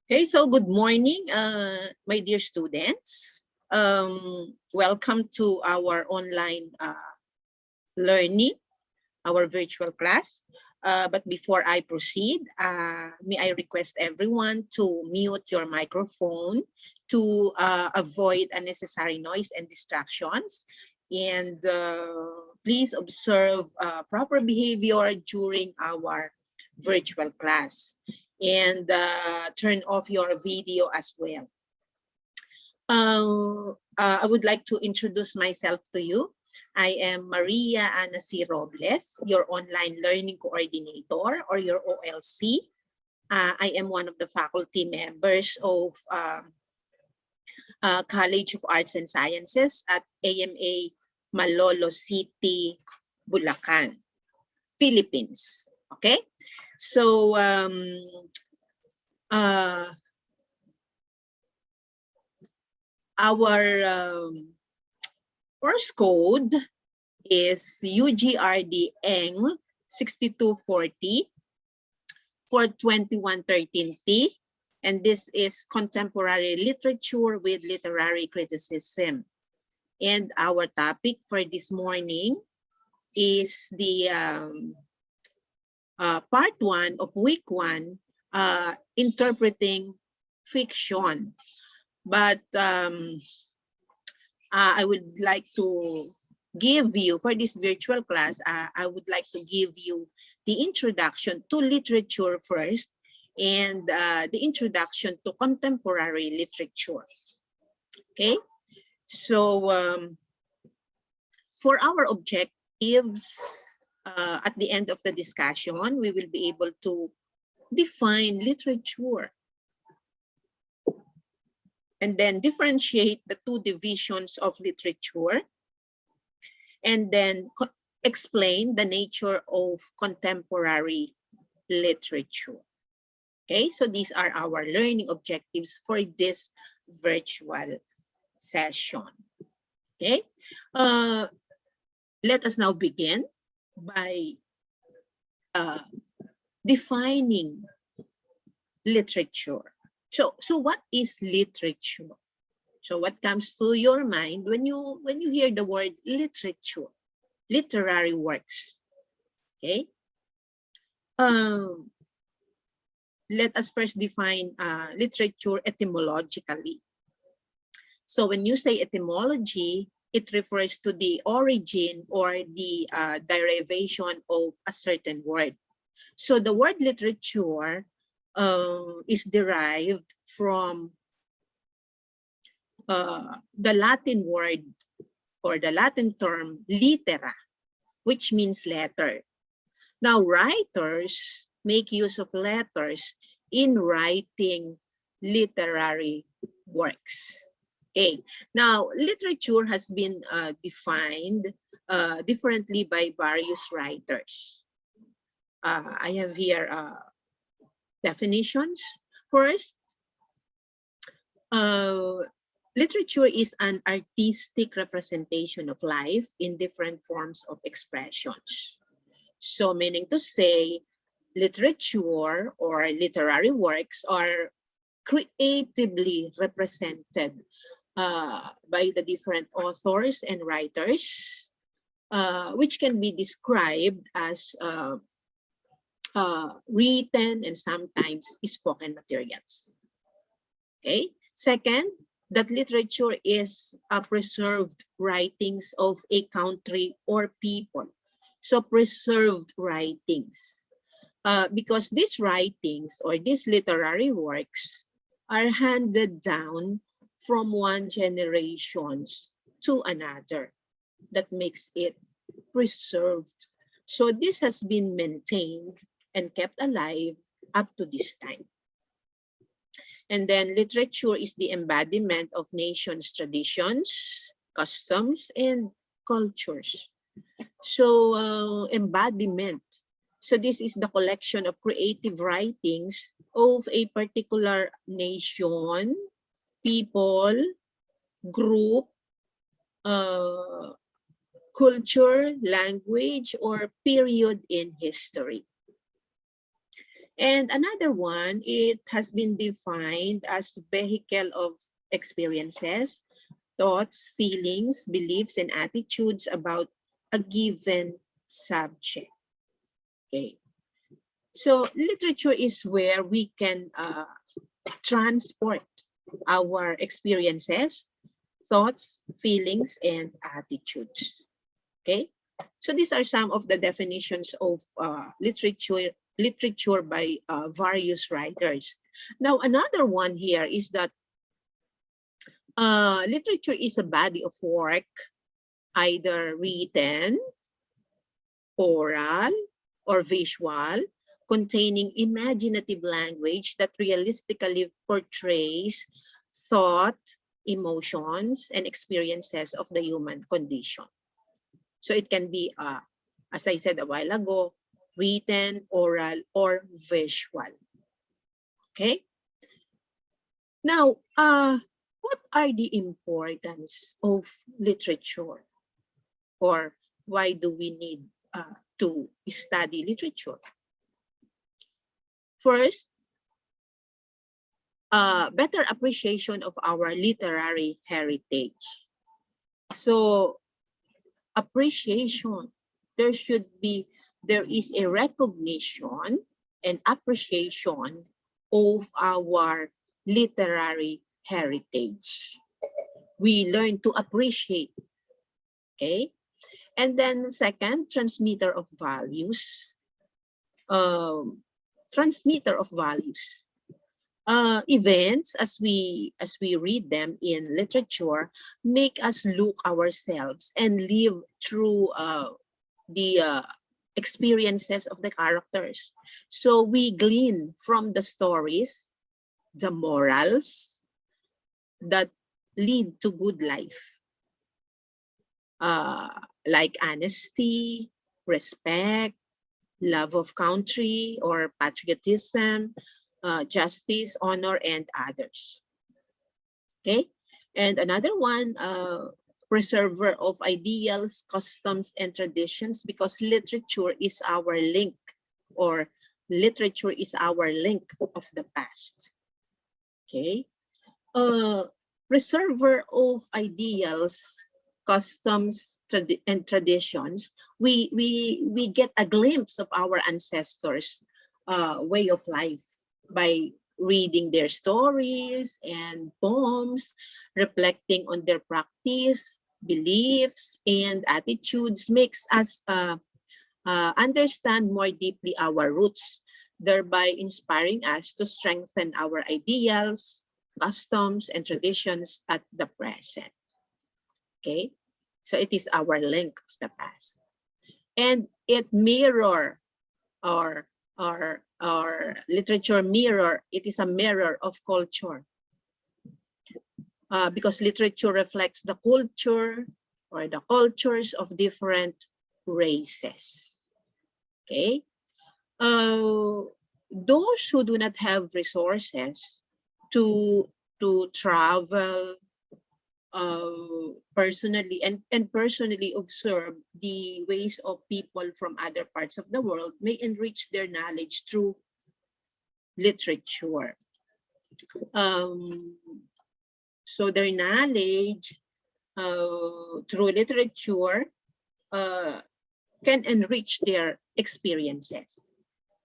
Okay, so good morning, my dear students. Welcome to our online learning, our virtual class. But before I proceed, may I request everyone to mute your microphone to avoid unnecessary noise and distractions. And please observe proper behavior during our virtual class. And turn off your video as well. I would like to introduce myself to you. I am Maria Ana C. Robles, your online learning coordinator or your OLC. I am one of the faculty members of College of Arts and Sciences at AMA Malolo City, Bulacan, Philippines. Okay, so our course code is UGRD ENG 6240 for 2113T, and this is contemporary literature with literary criticism. And our topic for this morning is the part 1 of week 1, interpreting fiction. But I would like to give you, for this virtual class, I would like to give you the introduction to literature first, and the introduction to contemporary literature. Okay, so for our objectives, at the end of the discussion, we will be able to define literature and then differentiate the two divisions of literature, and then explain the nature of contemporary literature. Okay, so these are our learning objectives for this virtual session. Okay, let us now begin by defining literature. So what is literature? So what comes to your mind when you hear the word literature, literary works? Okay. Let us first define literature etymologically. So when you say etymology, it refers to the origin or the derivation of a certain word. So the word literature is derived from the Latin word or the Latin term litera, which means letter. Now, writers make use of letters in writing literary works. Okay, now literature has been defined differently by various writers. I have here definitions. First, literature is an artistic representation of life in different forms of expressions. So meaning to say, literature or literary works are creatively represented by the different authors and writers, which can be described as written and sometimes spoken materials. Okay. Second, that literature is preserved writings of a country or people. So preserved writings, because these writings or these literary works are handed down from one generation to another. That makes it preserved. So this has been maintained and kept alive up to this time. And then literature is the embodiment of nations' traditions, customs, and cultures. So embodiment. So this is the collection of creative writings of a particular nation, people, group, culture, language, or period in history. And another one, it has been defined as vehicle of experiences, thoughts, feelings, beliefs, and attitudes about a given subject. Okay. So literature is where we can transport our experiences, thoughts, feelings, and attitudes. Okay. So these are some of the definitions of literature by various writers. Now, another one here is that literature is a body of work, either written, oral, or visual, containing imaginative language that realistically portrays thought, emotions, and experiences of the human condition. So it can be, as I said a while ago, written, oral, or visual. Okay? Now, what are the importance of literature? Or why do we need to study literature? First, better appreciation of our literary heritage. So, appreciation, there is a recognition and appreciation of our literary heritage. We learn to appreciate, okay? And then second, transmitter of values. Transmitter of values. Events, as we read them in literature, make us look ourselves and live through the experiences of the characters. So we glean from the stories the morals that lead to good life, like honesty, respect, love of country or patriotism, justice, honor, and others. Okay, and another one, preserver of ideals, customs, and traditions, because literature is our link, or literature is our link of the past. Okay, preserver of ideals, customs, and traditions. We get a glimpse of our ancestors' way of life by reading their stories and poems, reflecting on their practice, beliefs, and attitudes, makes us understand more deeply our roots, thereby inspiring us to strengthen our ideals, customs, and traditions at the present. Okay, so it is our link of the past, and it mirror our literature mirror. It is a mirror of culture, because literature reflects the culture or the cultures of different races. Okay, those who do not have resources to travel personally and personally observe the ways of people from other parts of the world may enrich their knowledge through literature. So their knowledge through literature can enrich their experiences.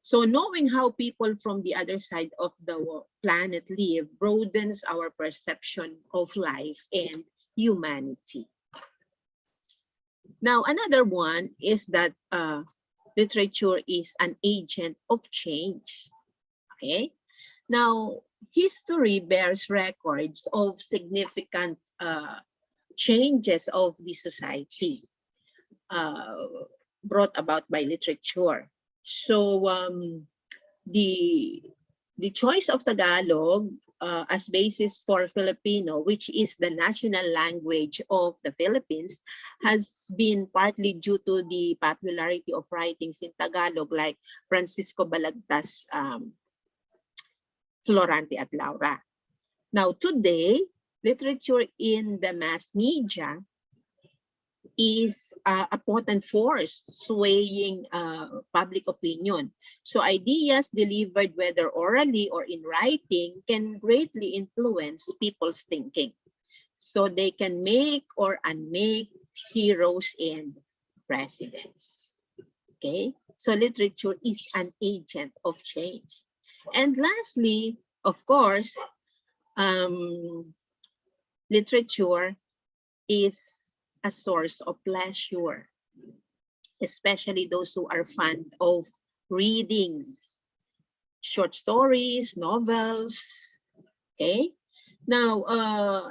So knowing how people from the other side of the planet live broadens our perception of life and humanity. Now, another one is that literature is an agent of change. Okay. Now, history bears records of significant changes of the society brought about by literature. So the choice of Tagalog as basis for Filipino, which is the national language of the Philippines, has been partly due to the popularity of writings in Tagalog like Francisco Balagtas' Florante at Laura. Now today, literature in the mass media is a potent force swaying public opinion. So ideas delivered whether orally or in writing can greatly influence people's thinking. So they can make or unmake heroes and presidents. Okay, so literature is an agent of change. And lastly, of course, literature is a source of pleasure, especially those who are fond of reading short stories, novels. Okay. Now,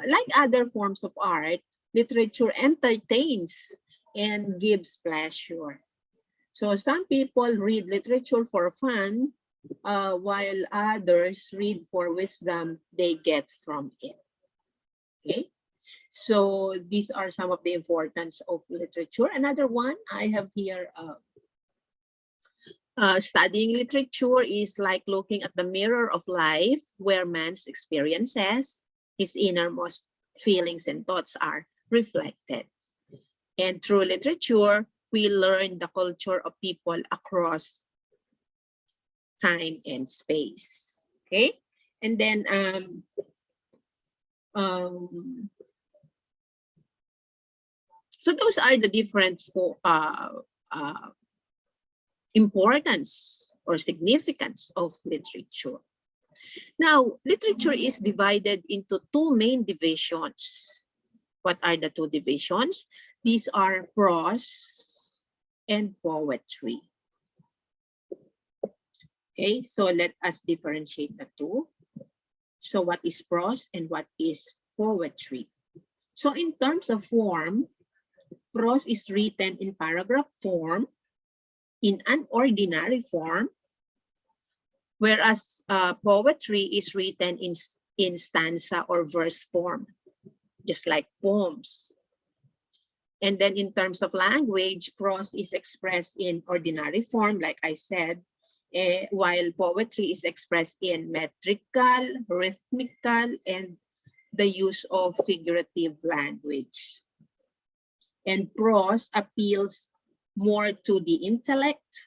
like other forms of art, literature entertains and gives pleasure. So some people read literature for fun, while others read for wisdom they get from it. Okay. So these are some of the importance of literature. Another one I have here, studying literature is like looking at the mirror of life, where man's experiences, his innermost feelings and thoughts are reflected. And through literature, we learn the culture of people across time and space. Okay, and then so those are the different importance or significance of literature. Now, literature is divided into two main divisions. What are the two divisions? These are prose and poetry. Okay, so let us differentiate the two. So what is prose and what is poetry? So in terms of form, prose is written in paragraph form, in an ordinary form, whereas poetry is written in stanza or verse form, just like poems. And then in terms of language, prose is expressed in ordinary form, like I said, while poetry is expressed in metrical, rhythmical, and the use of figurative language. And prose appeals more to the intellect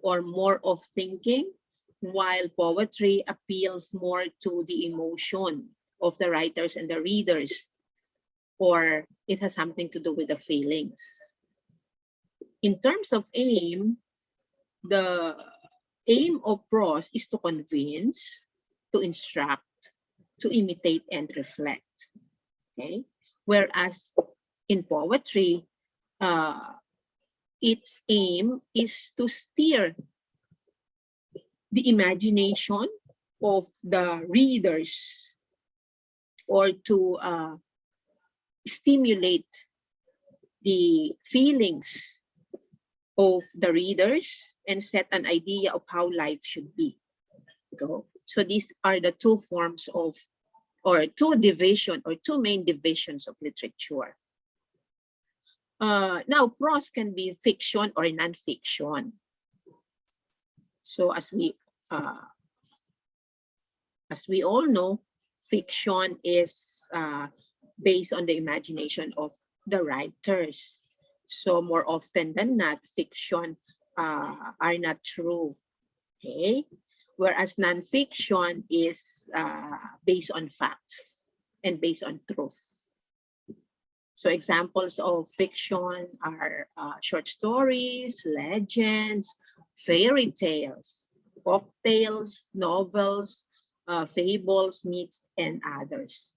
or more of thinking, while poetry appeals more to the emotion of the writers and the readers, or it has something to do with the feelings. In terms of aim, the aim of prose is to convince, to instruct, to imitate, and reflect. Okay, whereas in poetry, its aim is to steer the imagination of the readers, or to stimulate the feelings of the readers and set an idea of how life should be. So these are the two forms of, or two main divisions of literature. Now, prose can be fiction or non-fiction. So as we all know, fiction is based on the imagination of the writers. So more often than not, fiction are not true. Okay, whereas non-fiction is based on facts and based on truth. So examples of fiction are short stories, legends, fairy tales, folk tales, novels, fables, myths, and others.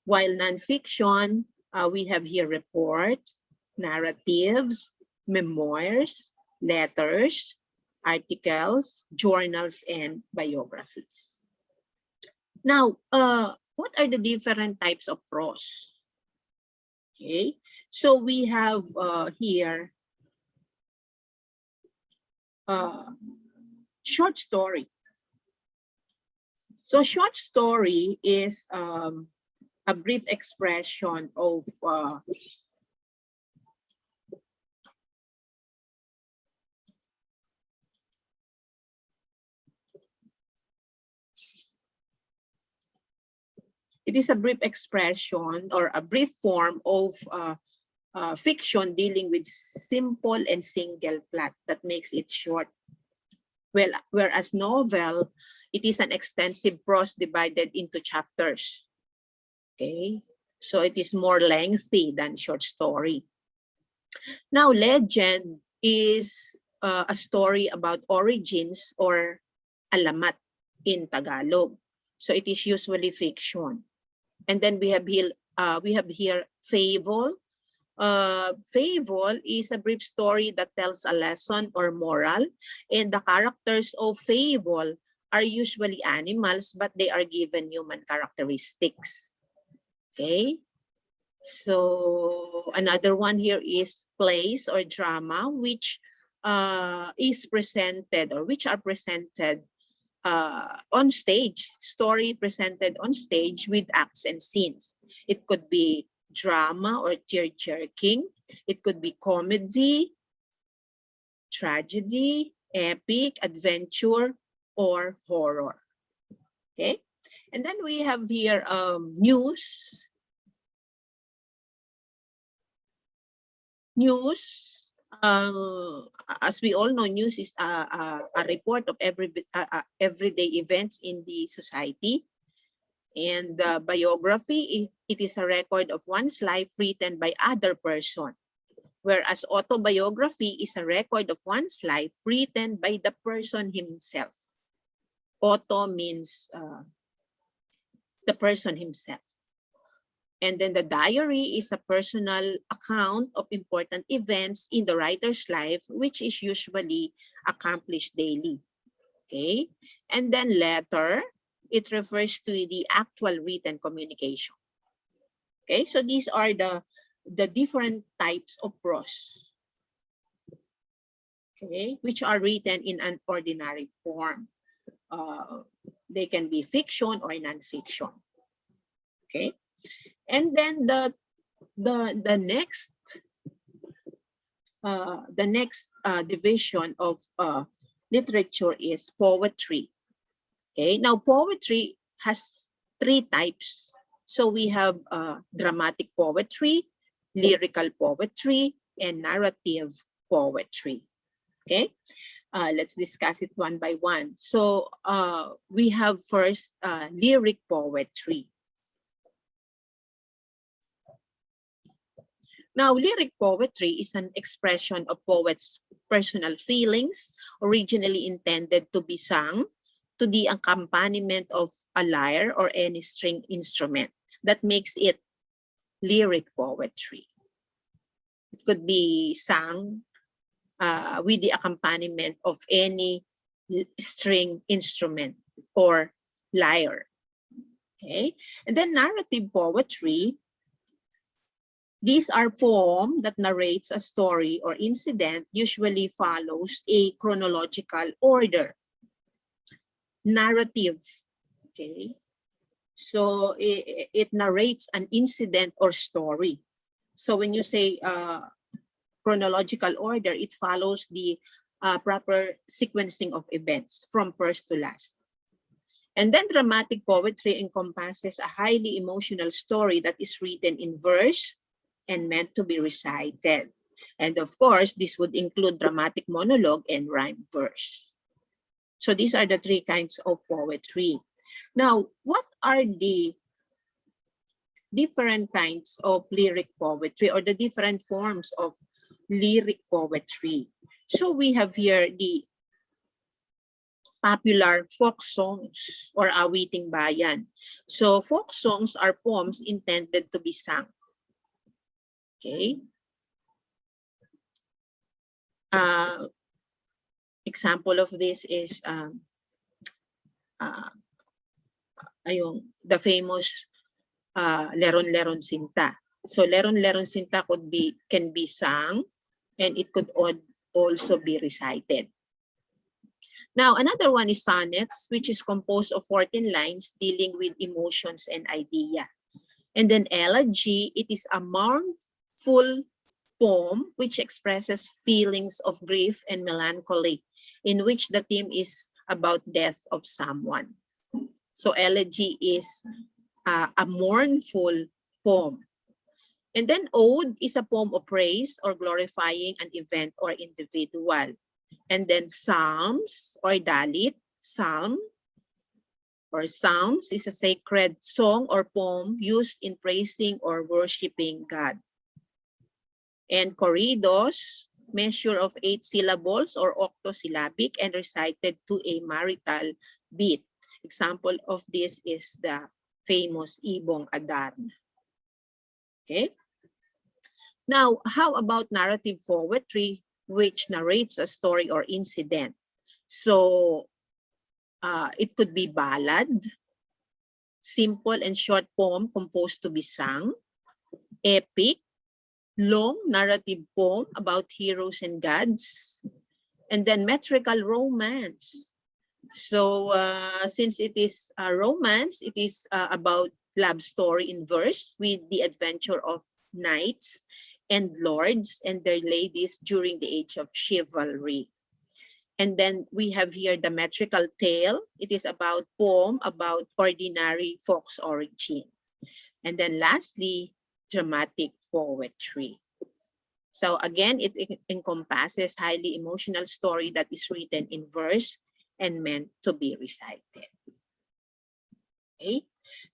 While nonfiction, we have here report, narratives, memoirs, letters, articles, journals, and biographies. Now, what are the different types of prose? Okay, so we have here short story. So short story is a brief expression of it is a brief expression or a brief form of fiction dealing with simple and single plot that makes it short. Well, whereas novel, it is an extensive prose divided into chapters. Okay, so it is more lengthy than short story. Now, legend is a story about origins or alamat in Tagalog. So it is usually fiction. And then we have here fable. Fable is a brief story that tells a lesson or moral, and the characters of fable are usually animals, but they are given human characteristics. Okay, so another one here is plays or drama, which is presented or which are presented on stage, story presented on stage with acts and scenes. It could be drama or tear-jerking. It could be comedy, tragedy, epic, adventure, or horror. Okay, and then we have here news. News, as we all know, news is a report of everyday events in the society. And biography, it is a record of one's life written by other person. Whereas autobiography is a record of one's life written by the person himself. Auto means the person himself. And then the diary is a personal account of important events in the writer's life, which is usually accomplished daily. Okay, and then letter, it refers to the actual written communication. Okay, so these are the different types of prose, okay, which are written in an ordinary form. They can be fiction or non-fiction. Okay, and then the next division of literature is poetry. Okay, now poetry has three types. So we have dramatic poetry, lyrical poetry, and narrative poetry. Okay, let's discuss it one by one. So we have first lyric poetry. Now, lyric poetry is an expression of poets' personal feelings, originally intended to be sung to the accompaniment of a lyre or any string instrument. That makes it lyric poetry. It could be sung with the accompaniment of any string instrument or lyre. Okay, and then narrative poetry. These are poems that narrates a story or incident, usually follows a chronological order. Narrative, okay? So it narrates an incident or story. So when you say chronological order, it follows the proper sequencing of events from first to last. And then dramatic poetry encompasses a highly emotional story that is written in verse and meant to be recited. And of course, this would include dramatic monologue and rhyme verse. So these are the three kinds of poetry. Now, what are the different kinds of lyric poetry or the different forms of lyric poetry? So we have here the popular folk songs or awiting bayan. So folk songs are poems intended to be sung. Okay. Example of this is the famous Leron Leron Sinta. So Leron Leron Sinta can be sung and it could also be recited. Now, another one is sonnets, which is composed of 14 lines dealing with emotions and idea. And then elegy, it is a mournful poem which expresses feelings of grief and melancholy, in which the theme is about death of someone. So elegy is a mournful poem. And then ode is a poem of praise or glorifying an event or individual. And then psalms or dalit, psalm or psalms is a sacred song or poem used in praising or worshiping God. And corridos, measure of 8 syllables or octosyllabic and recited to a marital beat. Example of this is the famous Ibong Adarna. Okay. Now, how about narrative poetry, which narrates a story or incident? So it could be ballad, simple and short poem composed to be sung, epic, long narrative poem about heroes and gods, and then metrical romance. So since it is a romance, it is about love story in verse with the adventure of knights and lords and their ladies during the age of chivalry. And then we have here the metrical tale. It is about poem about ordinary folks' origin. And then lastly, dramatic poetry. So again, it encompasses highly emotional story that is written in verse and meant to be recited. Okay.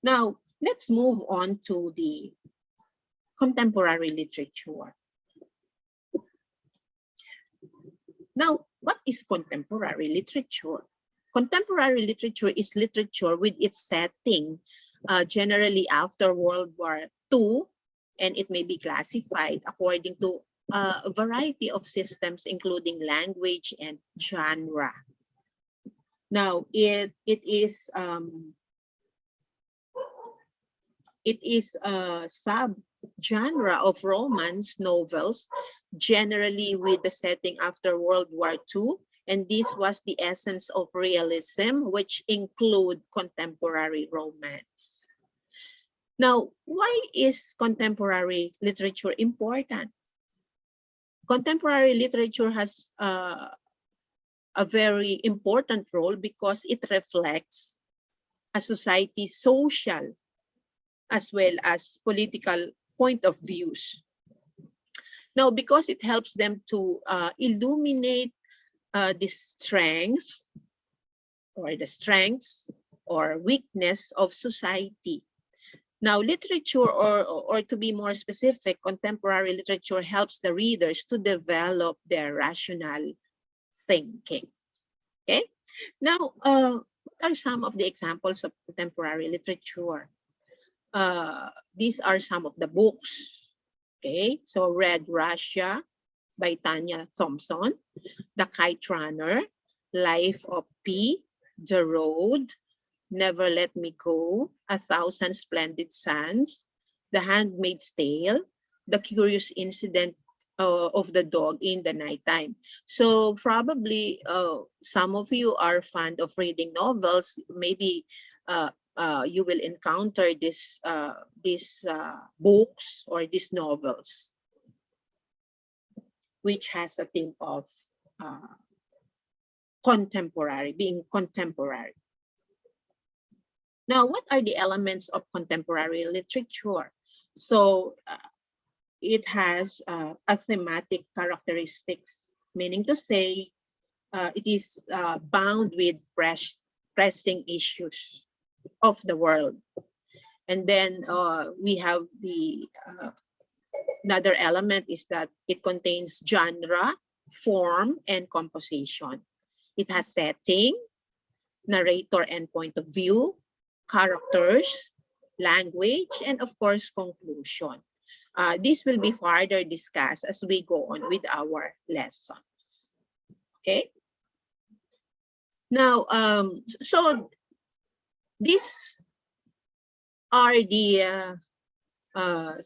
Now, let's move on to the contemporary literature. Now, what is contemporary literature? Contemporary literature is literature with its setting generally after World War II, and it may be classified according to a variety of systems, including language and genre. Now, it is a sub-genre of romance novels, generally with the setting after World War II, and this was the essence of realism, which include contemporary romance. Now, why is contemporary literature important? Contemporary literature has a very important role because it reflects a society's social as well as political point of views. Now, because it helps them to illuminate the strengths or weakness of society. Now, literature, or to be more specific, contemporary literature helps the readers to develop their rational thinking. Okay. Now, what are some of the examples of contemporary literature? These are some of the books. Okay, so Red Russia by Tanya Thompson, The Kite Runner, Life of P, The Road, Never Let Me Go, A Thousand Splendid Suns, The Handmaid's Tale, The Curious Incident of the Dog in the Nighttime. So probably some of you are fond of reading novels. Maybe you will encounter these books or these novels, which has a theme of contemporary, being contemporary. Now, what are the elements of contemporary literature? So it has a thematic characteristics, meaning to say it is bound with pressing issues of the world. And then we have the another element is that it contains genre, form, and composition. It has setting, narrator and point of view, characters, language, and of course, conclusion. This will be further discussed as we go on with our lesson. Okay. Now, so these are the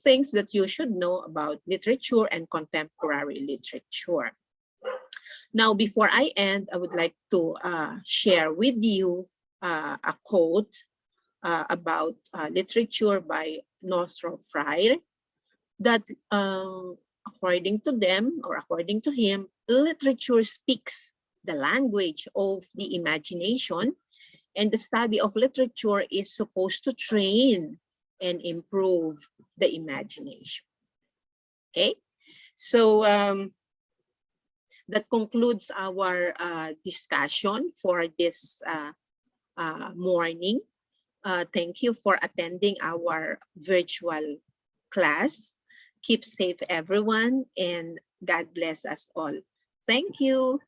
things that you should know about literature and contemporary literature. Now, before I end, I would like to share with you a quote about literature by Northrop Frye, that according to them, or according to him, literature speaks the language of the imagination, and the study of literature is supposed to train and improve the imagination. Okay, so that concludes our discussion for this morning. Thank you for attending our virtual class. Keep safe, everyone, and God bless us all. Thank you.